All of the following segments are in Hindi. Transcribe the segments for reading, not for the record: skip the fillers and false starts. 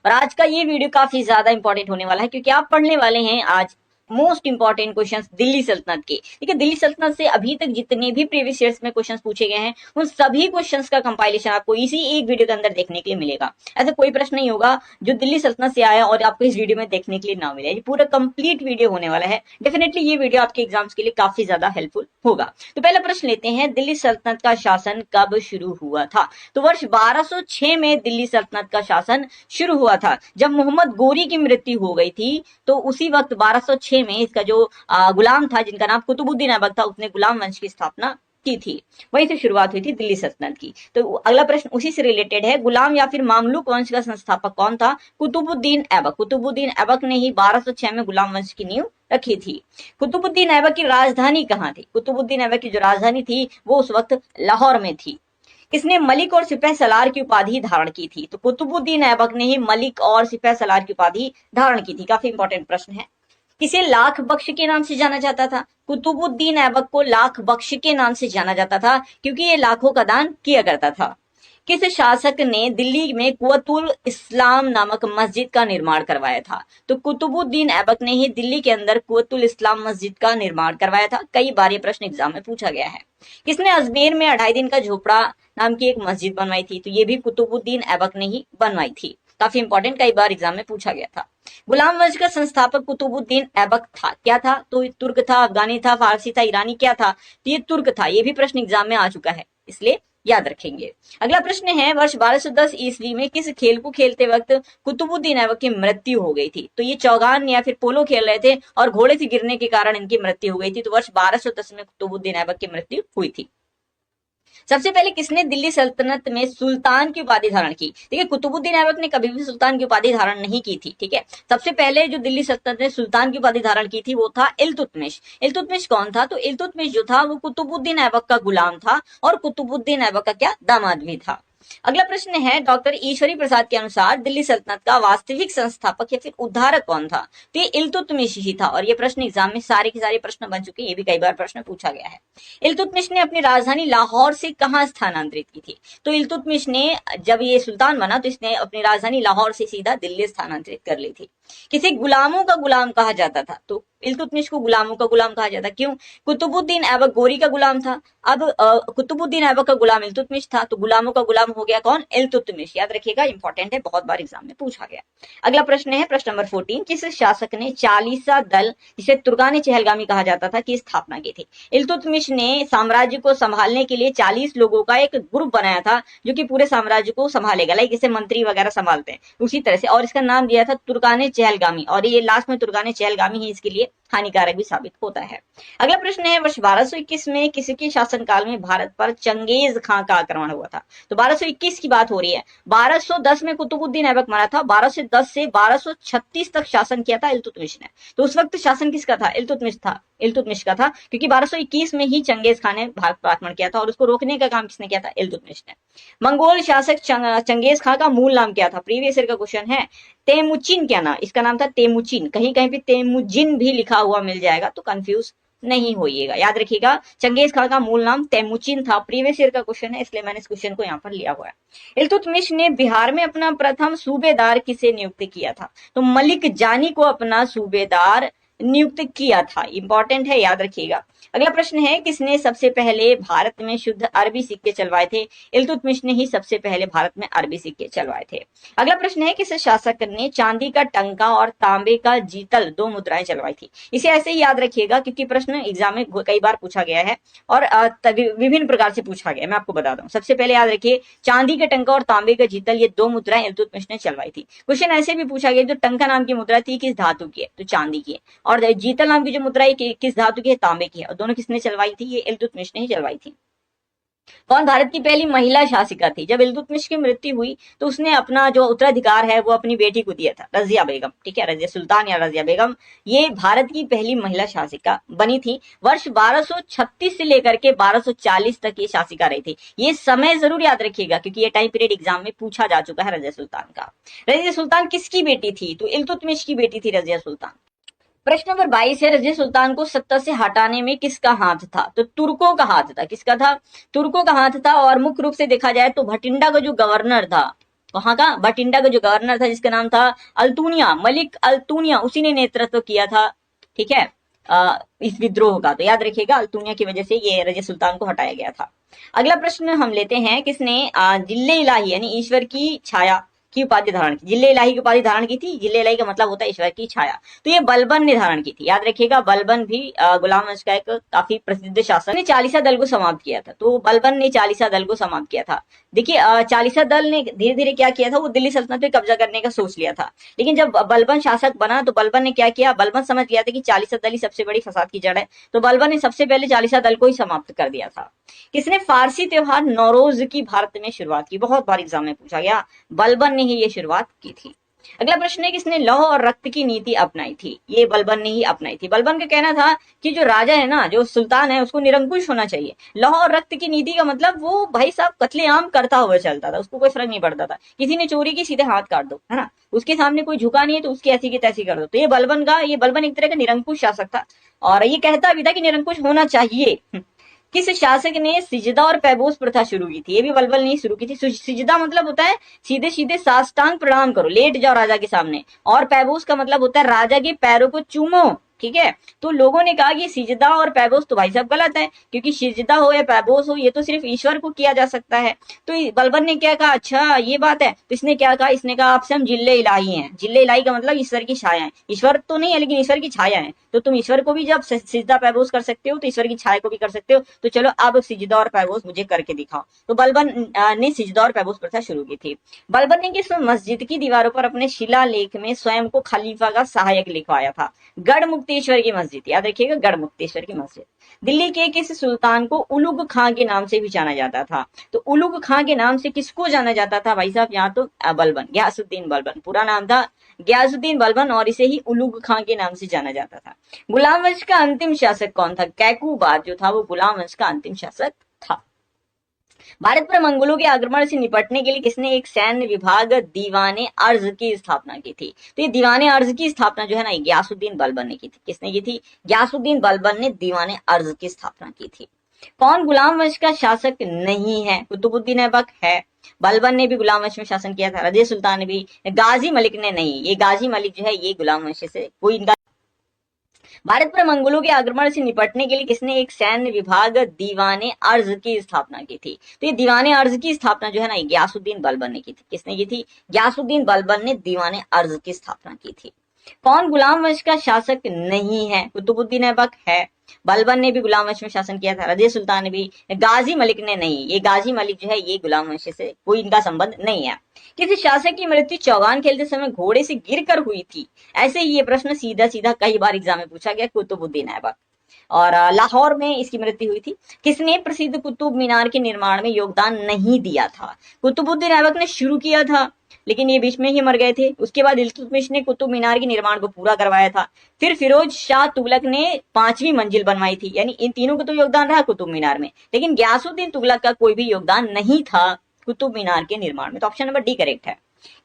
और आज का ये वीडियो काफी ज्यादा इंपॉर्टेंट होने वाला है क्योंकि आप पढ़ने वाले हैं आज मोस्ट इंपॉर्टेंट क्वेश्चंस दिल्ली सल्तनत के। ठीक है, दिल्ली सल्तनत से अभी तक जितने भी प्रीवियस ईयर्स में क्वेश्चंस पूछे गए हैं उन सभी क्वेश्चंस का कंपाइलेशन आपको इसी एक वीडियो के अंदर देखने के लिए मिलेगा। ऐसा कोई प्रश्न नहीं होगा जो दिल्ली सल्तनत से आया और आपको इस वीडियो में देखने के लिए ना मिले। ये पूरा कंप्लीट वीडियो होने वाला है। डेफिनेटली ये वीडियो आपके एग्जाम्स के लिए काफी ज्यादा हेल्पफुल होगा। तो पहला प्रश्न लेते हैं, दिल्ली सल्तनत का शासन कब शुरू हुआ था? तो वर्ष 1206 में दिल्ली सल्तनत का शासन शुरू हुआ था। जब मोहम्मद गोरी की मृत्यु हो गई थी तो उसी वक्त 1206 में इसका जो गुलाम था जिनका नाम कुतुबुद्दीन ऐबक था, उसने गुलाम वंश की स्थापना की थी। वहीं से शुरुआत हुई थी दिल्ली सल्तनत की। तो अगला प्रश्न उसी से रिलेटेड है, गुलाम या फिर मामलुक वंश का संस्थापक कौन था? कुतुबुद्दीन ऐबक। कुतुबुद्दीन ऐबक ने ही 1206 में गुलाम वंश की नींव रखी थी। कुतुबुद्दीन ऐबक की राजधानी कहाँ थी? कुतुबुद्दीन ऐबक की जो राजधानी थी वो उस वक्त लाहौर में थी। किसने मलिक और सिपह सलार की उपाधि धारण की थी? तो कुतुबुद्दीन ऐबक ने ही मलिक और सिपह सलार की उपाधि धारण की थी। काफी इंपॉर्टेंट प्रश्न है। किसे लाख बख्श के नाम से जाना जाता था? कुतुबुद्दीन ऐबक को लाख बख्श के नाम से जाना जाता था क्योंकि ये लाखों का दान किया करता था। किस शासक ने दिल्ली में कुव्वतुल इस्लाम नामक मस्जिद का निर्माण करवाया था? तो कुतुबुद्दीन ऐबक ने ही दिल्ली के अंदर कुव्वतुल इस्लाम मस्जिद का निर्माण करवाया था। कई बार ये प्रश्न एग्जाम में पूछा गया है। किसने अजमेर में 2.5 दिन का झोपड़ा नाम की एक मस्जिद बनवाई थी? तो ये भी कुतुबुद्दीन ऐबक ने ही बनवाई थी। काफी इंपॉर्टेंट, कई बार एग्जाम में पूछा गया था। गुलाम वंश का संस्थापक कुतुबुद्दीन ऐबक था, क्या था? तो तुर्क था, अफगानी था, फारसी था, ईरानी, क्या था? तो ये तुर्क था। ये भी प्रश्न एग्जाम में आ चुका है, इसलिए याद रखेंगे। अगला प्रश्न है, वर्ष 1210 ईस्वी में किस खेल को खेलते वक्त कुतुबुद्दीन ऐबक की मृत्यु हो गई थी? तो ये चौगान या फिर पोलो खेल रहे थे और घोड़े से गिरने के कारण इनकी मृत्यु हो गई थी। तो वर्ष 1210 में कुतुबुद्दीन ऐबक की मृत्यु हुई थी। सबसे पहले किसने दिल्ली सल्तनत में सुल्तान की उपाधि धारण की? ठीक है, कुतुबुद्दीन ऐबक ने कभी भी सुल्तान की उपाधि धारण नहीं की थी। ठीक है, सबसे पहले जो दिल्ली सल्तनत ने सुल्तान की उपाधि धारण की थी वो था इल्तुतमिश। इल्तुतमिश कौन था? तो इल्तुतमिश जो था वो कुतुबुद्दीन ऐबक का गुलाम था और कुतुबुद्दीन ऐबक का क्या दामाद भी था। अगला प्रश्न है, डॉक्टर ईश्वरी प्रसाद के अनुसार दिल्ली सल्तनत का वास्तविक संस्थापक या फिर उद्धारक कौन था? तो ये इल्तुतमिश ही था और ये प्रश्न एग्जाम में सारे के सारे प्रश्न बन चुके हैं। ये भी कई बार प्रश्न पूछा गया है। इल्तुतमिश ने अपनी राजधानी लाहौर से कहां स्थानांतरित की थी? तो इल्तुतमिश ने जब ये सुल्तान बना तो इसने अपनी राजधानी लाहौर से सीधा दिल्ली स्थानांतरित कर ली थी। किसे गुलामों का गुलाम कहा जाता था? तो इल्तुतमिश को गुलामों का गुलाम कहा जाता। क्यों? कुतुबुद्दीन ऐबक गोरी का गुलाम था। अब कुतुबुद्दीन ऐबक का गुलाम इल्तुतमिश था तो गुलामों का गुलाम हो गया कौन? इल्तुतमिश। याद रखिएगा, इंपॉर्टेंट है, बहुत बार एग्जाम में पूछा गया। अगला प्रश्न है प्रश्न नंबर 14, किस शासक ने चालीसा दल जिसे तुर्कान चहलगामी कहा जाता था की स्थापना की थी? इल्तुतमिश ने साम्राज्य को संभालने के लिए 40 लोगों का एक ग्रुप बनाया था जो कि पूरे साम्राज्य को संभालेगा, लाइक जैसे मंत्री वगैरह संभालते हैं उसी तरह से, और इसका नाम दिया था तुर्कान चहलगामी। और ये लास्ट में तुर्कान चहलगामी ही इसके लिए हानिकारक भी साबित होता है। अगला प्रश्न है, वर्ष 1221 में किसके शासनकाल में भारत पर चंगेज खां का आक्रमण हुआ था? तो 1221 की बात हो रही है। 1210 में कुतुबुद्दीन ऐबक मरा था। 1210 से 1236 तक शासन किया था इल्तुतमिश ने। तो उस वक्त शासन किसका था? इल्तुतमिश का था क्योंकि 1221 में ही चंगेज खान ने भारत पर आक्रमण किया था और उसको रोकने का काम किसने किया था? इल्तुतमिश ने। मंगोल शासक चंगेज खान का मूल नाम क्या था? प्रीवियस ईयर का क्वेश्चन है। तेमुचिन क्या नाम? इसका नाम था तेमुचिन। कहीं कहीं पे तेमुजिन भी लिखा हुआ मिल जाएगा तो कंफ्यूज नहीं होइएगा। याद रखिएगा, चंगेज खान का मूल नाम तेमुचिन था। प्रीवियस ईयर का क्वेश्चन है इसलिए मैंने इस क्वेश्चन को यहाँ पर लिया हुआ है। इल्तुतमिश ने बिहार में अपना प्रथम सूबेदार किसे नियुक्त किया था? तो मलिक जानी को अपना सूबेदार नियुक्त किया था। इंपॉर्टेंट है, याद रखिएगा। अगला प्रश्न है, किसने सबसे पहले भारत में शुद्ध अरबी सिक्के चलवाए थे? इल्तुतमिश ने ही सबसे पहले भारत में अरबी सिक्के चलवाए थे। अगला प्रश्न है, किस शासक ने चांदी का टंका और तांबे का जीतल 2 मुद्राएं चलवाई थी? इसे ऐसे ही याद रखिएगा क्योंकि प्रश्न एग्जाम में कई बार पूछा गया है और विभिन्न प्रकार से पूछा गया है। मैं आपको बता दूं, सबसे पहले याद रखिए, चांदी का टंका और तांबे का जीतल, ये 2 मुद्राएं इल्तुतमिश ने चलवाई थी। क्वेश्चन ऐसे भी पूछा गया, जो टंका नाम की मुद्रा थी किस धातु की है? तो चांदी की है। और जीतल नाम की जो मुद्रा है किस धातु की है? तांबे की है। और दोनों किसने चलवाई थी? ये इल्तुतमिश ने ही चलवाई थी। कौन भारत की पहली महिला शासिका थी? जब इल्तुतमिश की मृत्यु हुई तो उसने अपना जो उत्तराधिकार है वो अपनी बेटी को दिया था, रजिया बेगम। ठीक है, रजिया सुल्तान या रजिया बेगम, ये भारत की पहली महिला शासिका बनी थी। वर्ष 1236 से लेकर के 1240 तक ये शासिका रही थी। ये समय जरूर याद रखिएगा क्योंकि ये टाइम पीरियड एग्जाम में पूछा जा चुका है रजिया सुल्तान का। रजिया सुल्तान किसकी बेटी थी? तो इल्तुतमिश की बेटी थी रजिया सुल्तान। प्रश्न नंबर 22 है, रजिया सुल्तान को सत्ता से हटाने में किसका हाथ था? तो तुर्कों का हाथ था। किसका था? तुर्कों का हाथ था। और मुख्य रूप से देखा जाए तो भटिंडा का जो गवर्नर था वहां का बटिंडा का जो गवर्नर था जिसका नाम था अल्तुनिया, मलिक अल्तुनिया, उसी ने नेतृत्व किया था, ठीक है, इस विद्रोह का। तो याद रखिएगा अल्तुनिया की वजह से ये रजिया सुल्तान को हटाया गया था। अगला प्रश्न हम लेते हैं, किसने जिल्ले इलाही यानी ईश्वर की छाया की उपाधि धारण की, जिल्ले इलाही की उपाधि धारण की थी। जिल्ले इलाही का मतलब होता है ईश्वर की छाया। तो ये बलबन ने धारण की थी। याद रखिएगा बलबन भी गुलाम वंश का एक काफी प्रसिद्ध शासक ने चालीसा दल को समाप्त किया था। तो बलबन ने चालीसा दल को समाप्त किया था। देखिए चालीसा दल ने धीरे धीरे क्या किया था, वो दिल्ली सल्तनत पे कब्जा करने का सोच लिया था। लेकिन जब बलबन शासक बना तो बलबन ने क्या किया, बलबन समझ गया था कि चालीसा दल ही सबसे बड़ी फसाद की जड़ है। तो बलबन ने सबसे पहले चालीसा दल को ही समाप्त कर दिया था। किसने फारसी त्योहार नौरोज की भारत में शुरुआत की, बहुत बार एग्जाम में पूछा गया, बलबन ने ही ये शुरुआत की थी। अगला प्रश्न है, किसने लौह और रक्त की नीति अपनाई थी, ये बलबन ने ही अपनाई थी। बलबन का कहना था कि जो राजा है ना, जो सुल्तान है, उसको निरंकुश होना चाहिए। लौह और रक्त की नीति का मतलब वो भाई साहब कत्लेआम करता हुआ चलता था, उसको कोई फर्क नहीं पड़ता था। किसी ने चोरी की सीधे हाथ काट दो, है ना, उसके सामने कोई झुका नहीं है तो उसकी ऐसी की तैसी कर दो। तो ये बलबन एक तरह का निरंकुश शासक था और ये कहता भी था कि निरंकुश होना चाहिए। किस शासक ने सिजदा और पैबोस प्रथा शुरू की थी, ये भी बलबन ने शुरू की थी। सिजदा मतलब होता है सीधे सीधे साष्टांग प्रणाम करो, लेट जाओ राजा के सामने, और पैबोस का मतलब होता है राजा के पैरों को चूमो, ठीक है। तो लोगों ने कहा कि सिजदा और पैबोस तो भाई साहब गलत है, क्योंकि सिजदा हो या पैबोस हो ये तो सिर्फ ईश्वर को किया जा सकता है। तो बलबन ने क्या कहा, अच्छा ये बात है, तो इसने क्या कहा, इसने कहा आपसे हम जिल्ले इलाही हैं। जिल्ले इलाही का मतलब ईश्वर की छाया है, ईश्वर तो नहीं है लेकिन ईश्वर की छाया है। तो तुम ईश्वर को भी जब सिजदा पैबोस कर सकते हो तो ईश्वर की छाया को भी कर सकते हो। तो चलो अब सिजदा और पैबोस मुझे करके दिखाओ। तो बलबन ने सिजदा और पैबोस प्रथा शुरू की थी। बलबन ने किस मस्जिद की दीवारों पर अपने शिलालेख में स्वयं को खलीफा का सहायक लिखवाया था, गढ़ मुक्तेश्वर की मस्जिद, याद रखिएगा गढ़ मुक्तेश्वर की मस्जिद। दिल्ली के किस सुल्तान को उलुग खां के नाम से भी जाना जाता था, तो उलुग खां के नाम से किसको जाना जाता था भाई साहब, यहाँ तो बलबन, गयासुद्दीन बलबन, पूरा नाम था गयासुद्दीन बलबन और इसे ही उलुग खां के नाम से जाना जाता था। गुलाम वंश का अंतिम शासक कौन था, कैकूबाद जो था वो गुलाम वंश का अंतिम शासक था। भारत पर मंगोलों के आक्रमण से निपटने के लिए किसने एक सैन्य विभाग दीवाने अर्ज की स्थापना की थी, तो ये दीवाने अर्ज की स्थापना जो है ना गयासुद्दीन बलबन ने की थी। किसने की थी, गयासुद्दीन बलबन ने दीवाने अर्ज की स्थापना की थी। कौन गुलाम वंश का शासक नहीं है, कुतुबुद्दीन ऐबक है, बलबन ने भी गुलाम वंश में शासन किया था, रजिया सुल्तान ने भी, गाजी मलिक ने नहीं, ये गाजी मलिक जो है ये गुलाम वंश से कोई इनका। भारत पर मंगोलों के आक्रमण से निपटने के लिए किसने एक सैन्य विभाग दीवाने अर्ज की स्थापना की थी, तो ये दीवाने अर्ज की स्थापना जो है ना गयासुद्दीन बलबन ने की थी। किसने की थी, गयासुद्दीन बलबन ने दीवाने अर्ज की स्थापना की थी। कौन गुलाम वंश का शासक नहीं है, कुतुबुद्दीन ऐबक है, बलबन ने भी गुलाम वंश में शासन किया था, रजिया सुल्तान ने भी, गाजी मलिक ने नहीं, ये गाजी मलिक जो है ये गुलाम वंश से कोई इनका संबंध नहीं है। किसी शासक की मृत्यु चौगान खेलते समय घोड़े से गिरकर हुई थी, ऐसे ही ये प्रश्न सीधा सीधा कई बार एग्जाम में पूछा गया, कुतुबुद्दीन ऐबक, और लाहौर में इसकी मृत्यु हुई थी। किसने प्रसिद्ध कुतुब मीनार के निर्माण में योगदान नहीं दिया था, कुतुबुद्दीन ऐबक ने शुरू किया था लेकिन ये बीच में ही मर गए थे। उसके बाद इल्तुतमिश ने कुतुब मीनार के निर्माण को पूरा करवाया था। फिर फिरोज शाह तुगलक ने 5वीं मंजिल बनवाई थी, यानी इन तीनों का तो योगदान रहा कुतुब मीनार में, लेकिन गयासुद्दीन तुगलक का कोई भी योगदान नहीं था कुतुब मीनार के निर्माण में। तो ऑप्शन नंबर डी करेक्ट है।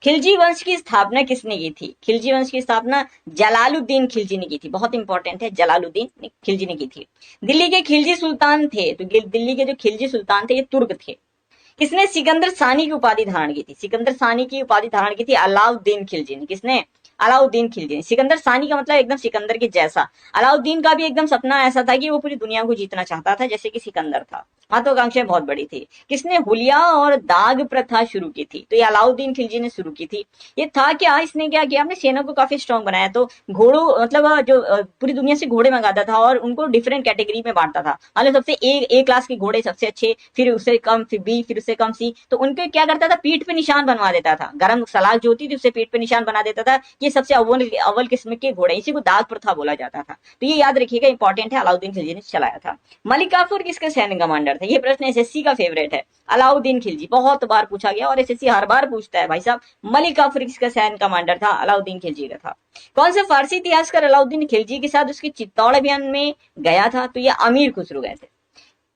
खिलजी वंश की स्थापना किसने की थी, खिलजी वंश की स्थापना जलालुद्दीन खिलजी ने की थी, बहुत इंपॉर्टेंट है, जलालुद्दीन खिलजी ने की थी। दिल्ली के खिलजी सुल्तान थे, तो दिल्ली के जो खिलजी सुल्तान थे ये तुर्क थे। किसने सिकंदर सानी की उपाधि धारण की थी, सिकंदर सानी की उपाधि धारण की थी अलाउद्दीन खिलजी ने। किसने, अलाउद्दीन खिलजी ने। सिकंदर सानी का मतलब एकदम सिकंदर के जैसा। अलाउद्दीन का भी एकदम सपना ऐसा था कि वो पूरी दुनिया को जीतना चाहता था जैसे कि सिकंदर था, महत्वाकांक्षाएं बहुत बड़ी थी। किसने हुलिया और दाग प्रथा शुरू की थी, तो ये अलाउद्दीन खिलजी ने शुरू की थी। ये था क्या, इसने क्या किया, अपने सेना को काफी स्ट्रॉन्ग बनाया। तो घोड़ों मतलब जो पूरी दुनिया से घोड़े मंगाता था और उनको डिफरेंट कैटेगरी में बांटता था, मतलब सबसे ए क्लास के घोड़े सबसे अच्छे, फिर उससे कम, फिर बी, फिर उससे कम सी। तो उनके क्या करता था, पीठ पे निशान बनवा देता था, गरम सलाख जो होती थी उससे पीठ पे निशान बना देता था, ये सबसे अव्वल किस्म के घोड़े, इसी को दाग प्रथा बोला जाता था। तो ये याद रखिएगा, इंपॉर्टेंट है, अलाउद्दीन खिलजी ने चलाया था। मलिक काफूर किसके सैन्य कमांडर थे, ये प्रश्न एसएससी का फेवरेट है। अलाउद्दीन खिलजी बहुत बार पूछा गया और एसएससी हर बार पूछता है भाई साहब, मलिक काफूर किसका सैन्य कमांडर था, अलाउद्दीन खिलजी का था। कौन से फारसी इतिहासकार अलाउद्दीन खिलजी के साथ उसके चित्तौड़ अभियान में गया था, तो ये अमीर खुसरो गए थे।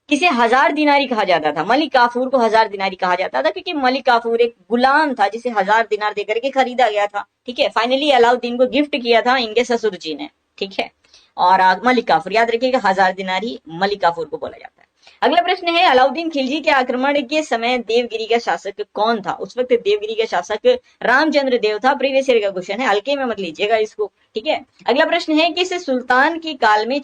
किसे 1000 दिनारी कहा जाता था, मलिक काफूर को 1000 दिनारी कहा जाता था क्योंकि मलिक काफूर एक गुलाम था जिसे 1000 दिनार देकर के खरीदा गया था। ठीक है, फाइनली अलाउद्दीन को गिफ्ट किया था इनके ससुर जी ने। ठीक है, और मलिक काफूर याद रखिएगा, 1000 दिनारी मलिक काफूर को बोला जाता है। अगला प्रश्न है अलाउद्दीन खिलजी के आक्रमण के समय देवगिरी का शासक कौन था? उस वक्त देवगिरी का शासक रामचंद्र देव था। प्रीवियस ईयर का क्वेश्चन है, हल्के में मत लीजिएगा इसको, ठीक है। अगला प्रश्न है किस सुल्तान के काल में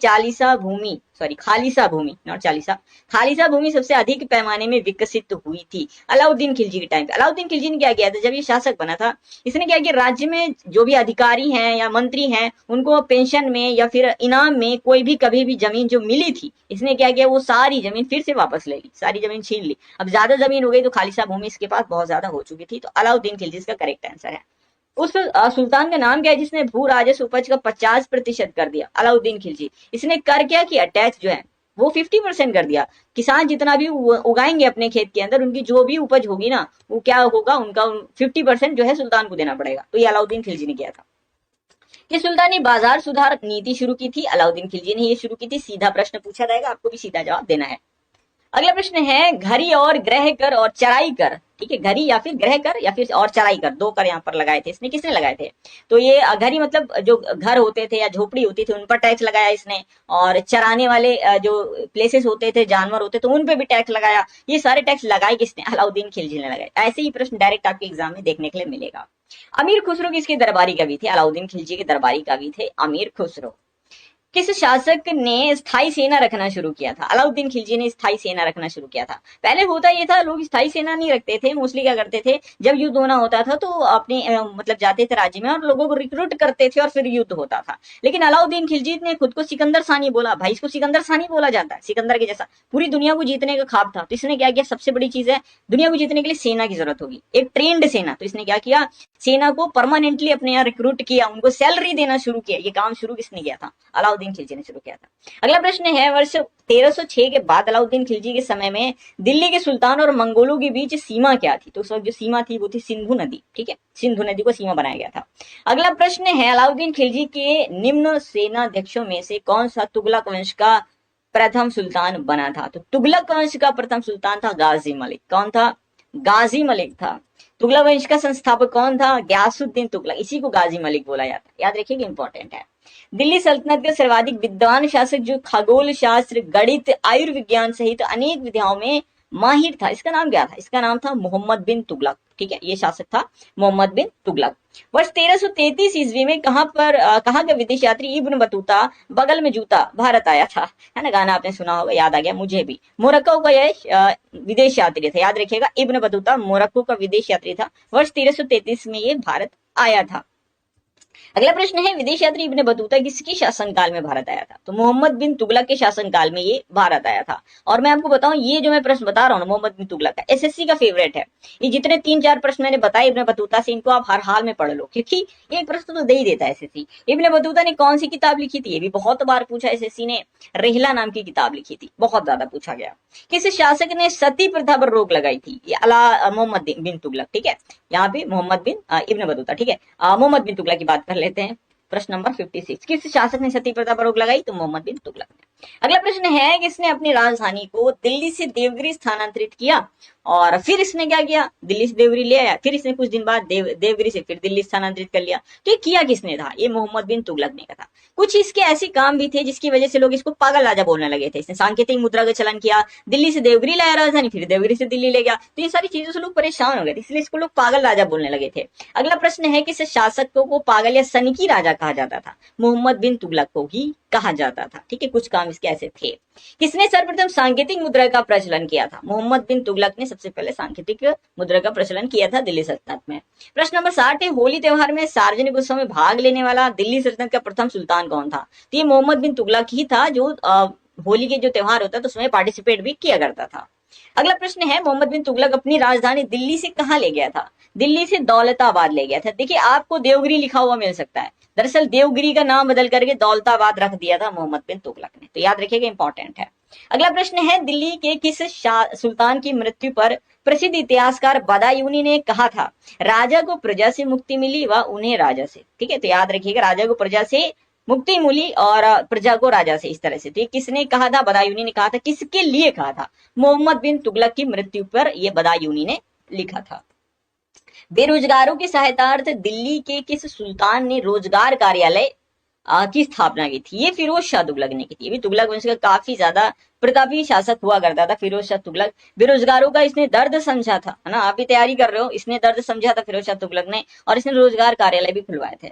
खालिसा भूमि नॉट चालीसा, खालिसा भूमि सबसे अधिक पैमाने में विकसित हुई थी? अलाउद्दीन खिलजी के टाइम पे। अलाउद्दीन खिलजी ने क्या किया था जब ये शासक बना था, इसने क्या किया, राज्य में जो भी अधिकारी हैं या मंत्री हैं उनको पेंशन में या फिर इनाम में कोई भी कभी भी जमीन जो मिली थी, इसने क्या किया, वो सारी जमीन फिर से वापस ले ली, सारी जमीन छीन ली। अब ज्यादा जमीन हो गई तो खालिसा भूमि इसके पास बहुत ज्यादा हो चुकी थी। तो अलाउद्दीन खिलजी इसका करेक्ट आंसर है। उस सुल्तान का नाम क्या है जिसने भू राजस्व उपज का 50% कर दिया? अलाउद्दीन खिलजी। इसने कर क्या किया, टैक्स जो है वो 50% कर दिया। किसान जितना भी उगाएंगे अपने खेत के अंदर, उनकी जो भी उपज होगी ना, वो क्या होगा, उनका 50% जो है सुल्तान को देना पड़ेगा। तो ये अलाउद्दीन खिलजी ने किया था। किस सुल्तान ने बाजार सुधार नीति शुरू की थी? अलाउद्दीन खिलजी ने ये शुरू की थी। सीधा प्रश्न पूछा जाएगा, आपको भी सीधा जवाब देना है। अगला प्रश्न है घरी और ग्रह कर और चराई कर, ठीक है, घरी या फिर ग्रह कर या फिर और चराई कर, दो कर यहाँ पर लगाए थे इसने, किसने लगाए थे? तो ये घरी मतलब जो घर होते थे या झोपड़ी होती थी उन पर टैक्स लगाया इसने, और चराने वाले जो प्लेसेस होते थे, जानवर होते थे, उन पे भी टैक्स लगाया। ये सारे टैक्स लगाए किसने? अलाउद्दीन खिलजी ने लगाए। ऐसे ही प्रश्न डायरेक्ट आपके एग्जाम में देखने के लिए मिलेगा। अमीर खुसरो किसके दरबारी कवि थे? अलाउद्दीन खिलजी के दरबारी कवि थे अमीर खुसरो। किस शासक ने स्थायी सेना रखना शुरू किया था? अलाउद्दीन खिलजी ने स्थायी सेना रखना शुरू किया था। पहले होता ये था, लोग स्थायी सेना नहीं रखते थे, मोस्टली क्या करते थे, जब युद्ध होना होता था तो अपने मतलब जाते थे राज्य में और लोगों को रिक्रूट करते थे और फिर युद्ध होता था। लेकिन अलाउद्दीन खिलजी ने खुद को सिकंदर सानी बोला, भाई इसको सिकंदर सानी बोला जाता है, सिकंदर के जैसा पूरी दुनिया को जीतने का ख्वाब था। तो इसने क्या किया, सबसे बड़ी चीज है, दुनिया को जीतने के लिए सेना की जरूरत होगी, एक ट्रेंड सेना। तो इसने क्या किया, सेना को परमानेंटली अपने यहाँ रिक्रूट किया, उनको सैलरी देना शुरू किया। ये काम शुरू किसने किया था? अलाउद्दीन खिलजी ने शुरू किया था। अगला प्रश्न है वर्ष 1306 के बाद अलाउद्दीन खिलजी के समय में दिल्ली के सुल्तान और मंगोलों के बीच सीमा क्या थी? तो उस वक्त जो सीमा थी वो थी सिंधु नदी, ठीक है, सिंधु नदी को सीमा बनाया गया था। अगला प्रश्न है अलाउद्दीन खिलजी के निम्न सेनाध्यक्षों में से कौन सा तुगलक वंश का प्रथम सुल्तान बना था? तो तुगलक वंश का प्रथम सुल्तान था गाजी मलिक। कौन था? गाजी मलिक था। तुगलक वंश का संस्थापक कौन था? गयासुद्दीन तुगलक। इसी को गाजी मलिक बोला जाता है, याद रखिएगा, इंपॉर्टेंट है। दिल्ली सल्तनत के सर्वाधिक विद्वान शासक जो खगोल शास्त्र, गणित, आयुर्विज्ञान सहित अनेक विद्याओं में माहिर था, इसका नाम क्या था? इसका नाम था मोहम्मद बिन तुगलक, ठीक है, ये शासक था मोहम्मद बिन तुगलक। वर्ष 1333 ईस्वी में कहां का विदेश यात्री इब्न बतूता बगल में जूता भारत आया था? है ना, गाना आपने सुना होगा, याद आ गया मुझे भी। मोरक्को का यह विदेश यात्री था, याद रखिएगा, इब्न बतूता मोरक्को का विदेश यात्री था। वर्ष 1333 में ये भारत आया था। अगला प्रश्न है विदेश यात्री इब्न बतूता किसकी शासनकाल में भारत आया था? तो मोहम्मद बिन तुगलक के शासनकाल में ये भारत आया था। और मैं आपको बताऊं, ये जो मैं प्रश्न बता रहा हूँ मोहम्मद बिन तुगलक का, एसएससी का फेवरेट है। ये जितने 3-4 प्रश्न मैंने बताए इब्न बतूता से, इनको आप हर हाल में पढ़ लो, क्योंकि एक प्रश्न तो दे ही देता है एसएससी। इब्न बतूता ने कौन सी किताब लिखी थी? ये भी बहुत बार पूछा एसएससी ने, रेहला नाम की किताब लिखी थी, बहुत ज्यादा पूछा गया। किस शासक ने सती प्रथा पर रोक लगाई थी? ये मोहम्मद बिन तुगलक, ठीक है, यहाँ पे मोहम्मद बिन इब्न बतूता, ठीक है, मोहम्मद बिन तुगलक की बात कर लेते हैं। प्रश्न नंबर 56, किस शासक ने सती प्रथा पर रोक लगाई? तो मोहम्मद बिन तुगलक ने। अगला प्रश्न है किसने अपनी राजधानी को दिल्ली से देवगिरी स्थानांतरित किया और फिर इसने क्या किया, दिल्ली से देवगिरी ले आया, फिर इसने कुछ दिन बाद देवगिरी से फिर दिल्ली स्थानांतरित कर लिया। तो ये किया किसने था? ये मोहम्मद बिन तुगलक ने था। कुछ इसके ऐसे काम भी थे जिसकी वजह से लोग इसको पागल राजा बोलने लगे थे। इसने सांकेतिक मुद्रा का चलन किया, दिल्ली से देवगिरी लाया राजधानी, फिर देवगिरी से दिल्ली ले गया। तो ये सारी चीजों से लोग परेशान हो गए थे, इसलिए इसको लोग पागल राजा बोलने लगे थे। अगला प्रश्न है किस शासक को पागल या सनकी राजा कहा जाता था? मोहम्मद बिन तुगलक को ही कहा जाता था, ठीक है, कुछ काम इसके ऐसे थे। किसने सर्वप्रथम सांकेतिक मुद्रा का प्रचलन किया था? मोहम्मद बिन तुगलक ने सबसे पहले सांकेतिक मुद्रा का प्रचलन किया था दिल्ली सल्तनत में। प्रश्न नंबर 60 है होली त्योहार में सार्वजनिक उत्सव में भाग लेने वाला दिल्ली सल्तनत का प्रथम सुल्तान कौन था? तो ये मोहम्मद बिन तुगलक ही था, जो होली के जो त्योहार होता है तो उसमें पार्टिसिपेट भी किया करता था। अगला प्रश्न है मोहम्मद बिन तुगलक अपनी राजधानी दिल्ली से कहां ले गया था? दिल्ली से दौलताबाद ले गया था। देखिए आपको देवगिरी लिखा हुआ मिल सकता है, दरअसल देवगिरी का नाम बदल करके दौलताबाद रख दिया था मोहम्मद बिन तुगलक ने, तो याद रखिएगा, इंपॉर्टेंट है। अगला प्रश्न है दिल्ली के किस सुल्तान की मृत्यु पर प्रसिद्ध इतिहासकार बदायूनी ने कहा था राजा को प्रजा से मुक्ति मिली व उन्हें राजा से, ठीक है, तो याद रखिएगा, राजा को प्रजा से मुक्ति मिली और प्रजा को राजा से, इस तरह से। तो ये किसने कहा था? बदायूनी ने कहा था। किसके लिए कहा था? मोहम्मद बिन तुगलक की मृत्यु पर यह बदायूनी ने लिखा था। बेरोजगारों की सहायतार्थ दिल्ली के किस सुल्तान ने रोजगार कार्यालय की स्थापना की थी? ये फिरोज शाह तुगलक ने की थी। ये भी तुगलक वंश का काफी ज्यादा प्रतापी शासक हुआ करता था फिरोज शाह तुगलक। बेरोजगारों का इसने दर्द समझा था, है ना, आप भी तैयारी कर रहे हो, इसने दर्द समझा था फिरोज शाह तुगलक ने, और इसने रोजगार कार्यालय भी खुलवाए थे।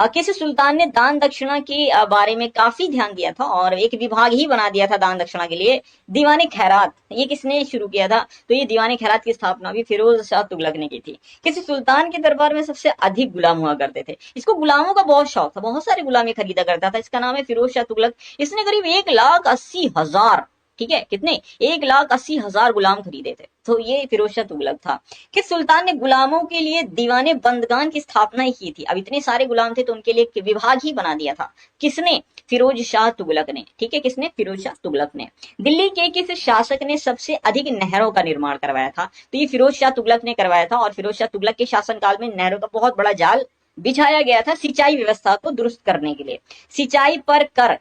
किस सुल्तान ने दान दक्षिणा के बारे में काफी ध्यान दिया था और एक विभाग ही बना दिया था दान दक्षिणा के लिए, दीवाने खैरात, ये किसने शुरू किया था? तो ये दीवाने खैरात की स्थापना भी फिरोज शाह तुगलक ने की थी। किसी सुल्तान के दरबार में सबसे अधिक गुलाम हुआ करते थे? इसको गुलामों का बहुत शौक था, बहुत सारे गुलाम ये खरीदा करता था। इसका नाम है फिरोज शाह तुगलक। इसने करीब 1,80,000, ठीक है, कितने, 1,80,000 गुलाम खरीदे थे। तो ये फिरोज शाह तुगलक था। किस सुल्तान ने गुलामों के लिए दीवाने बंदगान की स्थापना ही की थी? अब इतने सारे गुलाम थे तो उनके लिए एक विभाग ही बना दिया था। किसने? फिरोज शाह तुगलक ने, ठीक है, किसने? फिरोज शाह तुगलक ने। दिल्ली के किस शासक ने सबसे अधिक नहरों का निर्माण करवाया था? तो ये फिरोज शाह तुगलक ने करवाया था, और फिरोज शाह तुगलक के शासनकाल में नहरों का बहुत बड़ा जाल बिछाया गया था सिंचाई व्यवस्था को दुरुस्त करने के लिए। सिंचाई पर कर